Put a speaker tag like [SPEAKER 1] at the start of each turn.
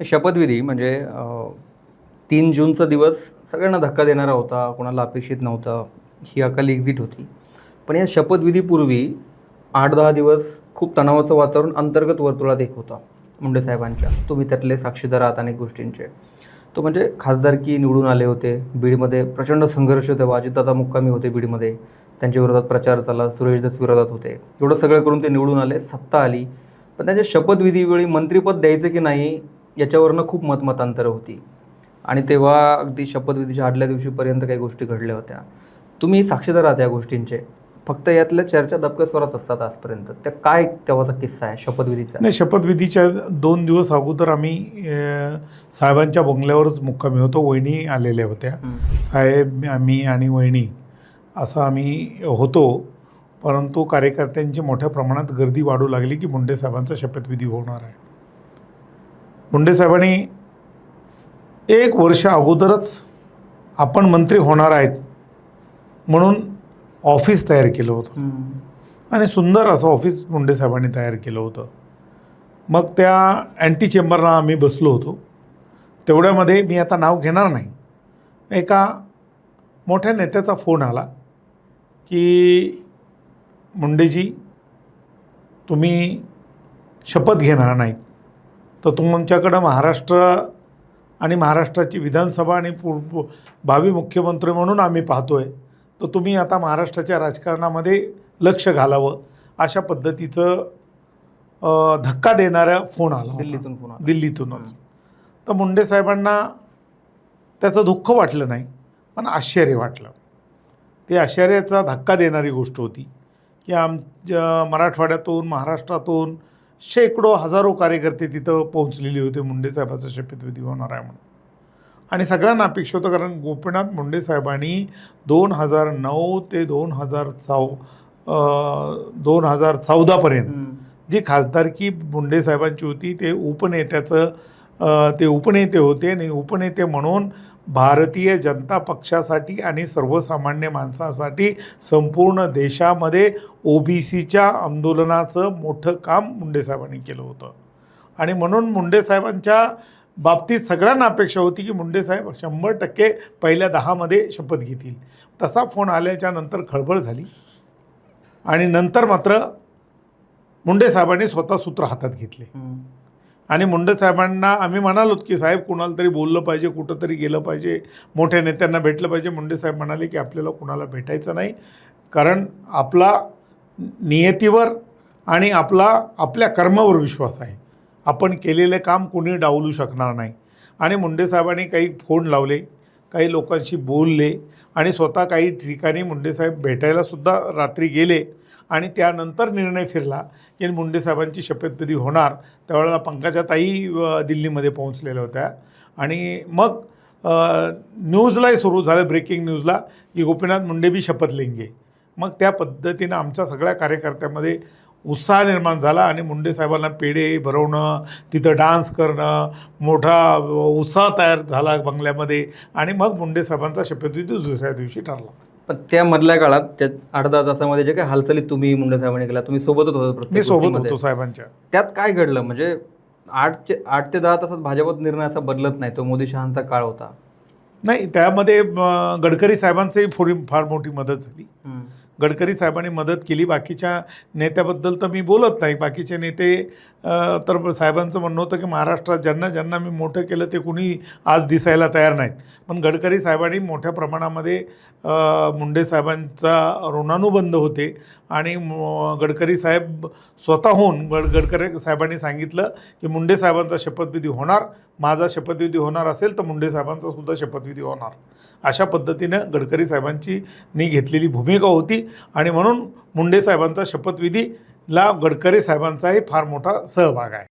[SPEAKER 1] शपथविधी म्हणजे 3 जूनचा दिवस सगळ्यांना धक्का देणारा होता, कोणाला अपेक्षित नव्हता. ही अकाली एक्झिट होती. पण या शपथविधीपूर्वी 8-10 दिवस खूप तणावाचं वातावरण अंतर्गत वर्तुळात एक होता मुंडे साहेबांच्या. तुम्ही त्यातले साक्षीदार आहात अनेक गोष्टींचे. तो म्हणजे खासदारकी निवडून आले होते. बीडमध्ये प्रचंड संघर्ष तेव्हा अजितदादा मुक्कामी होते बीडमध्ये. त्यांच्या विरोधात प्रचार झाला, सुरेश दत्त विरोधात होते. एवढं सगळं करून ते निवडून आले, सत्ता आली. पण त्यांच्या शपथविधीवेळी मंत्रिपद द्यायचं की नाही याच्यावरनं खूप मतमतांतरं होती. आणि तेव्हा अगदी शपथविधीच्या आदल्या दिवशीपर्यंत काही गोष्टी घडल्या होत्या. तुम्ही साक्षीदार आहात या गोष्टींचे. फक्त यातल्या चर्चा दबक्या स्वरात असतात आजपर्यंत. त्या काय तेव्हाचा किस्सा आहे शपथविधीचा?
[SPEAKER 2] नाही, शपथविधीच्या 2 दिवस अगोदर आम्ही साहेबांच्या बंगल्यावरच मुक्कामी होतो. वहिनी आलेल्या होत्या. साहेब, आम्ही आणि वहिनी असं आम्ही होतो. परंतु कार्यकर्त्यांची मोठ्या प्रमाणात गर्दी वाढू लागली की मुंडे साहेबांचा शपथविधी होणार आहे. मुंडे साहेबांनी 1 वर्ष अगोदरच आपण मंत्री होणार आहेत म्हणून ऑफिस तयार केलं होतं. आणि सुंदर असं ऑफिस मुंडे साहेबांनी तयार केलं होतं. मग त्या अँटी चेंबरला आम्ही बसलो होतो. तेवढ्यामध्ये मी आता नाव घेणार नाही, एका मोठ्या नेत्याचा फोन आला की मुंडेजी, तुम्ही शपथ घेणार नाहीत तर तुमच्याकडं महाराष्ट्र आणि महाराष्ट्राची विधानसभा आणि भावी मुख्यमंत्री म्हणून आम्ही पाहतो आहे, तर तुम्ही आता महाराष्ट्राच्या राजकारणामध्ये लक्ष घालावं, अशा पद्धतीचं धक्का देणारा फोन आला.
[SPEAKER 1] दिल्लीतून फोन आला.
[SPEAKER 2] दिल्लीतूनच. तर मुंडे साहेबांना त्याचं दुःख वाटलं नाही, पण आश्चर्य वाटलं. ते आश्चर्याचा धक्का देणारी गोष्ट होती की मराठवाड्यातून, महाराष्ट्रातून शेकडो हजारो कार्यकर्ते तिथं पोहोचलेले होते मुंडे साहेबाचा शपथविधी होणार आहे म्हणून. आणि सगळ्यांना अपेक्षा होतं, कारण गोपीनाथ मुंडे साहेबांनी 2009 ते 2014पर्यंत जी खासदारकी मुंडे साहेबांची होती ते उपनेते होते. आणि उपनेते म्हणून भारतीय जनता पक्षासाठी आणि सर्वसामान्य माणसासाठी संपूर्ण देशामध्ये OBCच्या आंदोलनाचं मोठं काम मुंडे साहेबांनी केलं होतं. आणि म्हणून मुंडे साहेबांच्या बाबतीत सगळ्यांना अपेक्षा होती की मुंडे साहेब 100% पहिल्या 10मध्ये शपथ घेतील. तसा फोन आल्याच्या नंतर खळबळ झाली. आणि नंतर मात्र मुंडे साहेबांनी स्वतः सूत्र हातात घेतले. आणि मुंडे साहेबांना आम्ही म्हणालो की साहेब, कुणाला तरी बोललं पाहिजे, कुठं तरी गेलं पाहिजे, मोठ्या नेत्यांना भेटलं पाहिजे. मुंडे साहेब म्हणाले की आपल्याला कुणाला भेटायचं नाही, कारण आपला नियतीवर आणि आपल्या कर्मावर विश्वास आहे. आपण केलेले काम कोणी डावलू शकणार नाही. आणि मुंडे साहेबांनी काही फोन लावले, काही लोकांशी बोलले आणि स्वतः काही ठिकाणी मुंडे साहेब भेटायलासुद्धा रात्री गेले. आणि त्यानंतर निर्णय फिरला की मुंडे साहेबांची शपथविधी होणार. त्यावेळेला पंकजाताई दिल्लीमध्ये पोहोचलेल्या होत्या. आणि मग न्यूजलाही सुरू झालं, ब्रेकिंग न्यूजला, की गोपीनाथ मुंडे भी शपथ लेंगे. मग त्या पद्धतीनं आमच्या सगळ्या कार्यकर्त्यामध्ये उत्साह निर्माण झाला. आणि मुंडे साहेबांना पेढे भरवणं, तिथं डान्स करणं, मोठा उत्साह तयार झाला बंगल्यामध्ये. आणि मग मुंडे साहेबांचा शपथविधी दुसऱ्या दिवशी ठरला.
[SPEAKER 1] पण त्या मधल्या काळात त्या 8-10 तासामध्ये जे काही हालचाली तुम्ही मुंडे साहेबांनी केल्या, तुम्ही सोबतच होतो?
[SPEAKER 2] मी सोबत होतो साहेबांच्या.
[SPEAKER 1] त्यात काय घडलं? म्हणजे 8 ते 10 तासात भाजपत निर्णय असा बदलत नाही. तो मोदी शहांचा काळ होता.
[SPEAKER 2] नाही, त्यामध्ये गडकरी साहेबांचंही फार मोठी मदत झाली. गडकरी साहेबांनी मदत केली. बाकीच्या नेत्याबद्दल तर मी बोलत नाही. बाकीचे नेते तर साहेबांचं म्हणणं होतं की महाराष्ट्रात ज्यांना मी मोठं केलं ते कुणी आज दिसायला तयार नाहीत. पण गडकरी साहेबांनी मोठ्या प्रमाणामध्ये मुंडे साहेबांचा ऋणानुबंध होते. आणि गडकरी साहेब स्वतःहून गडकरी साहेबांनी सांगितलं की मुंडे साहेबांचा शपथविधी होणार, माझा शपथविधी होणार असेल तर मुंडे साहेबांचा सुद्धा शपथविधी होणार. अशा पद्धतीनं गडकरी साहेबांची घेतलेली भूमिका होती. आणि म्हणून मुंडे साहेबांचा शपथविधीला गडकरी साहेबांचाही फार मोठा सहभाग आहे.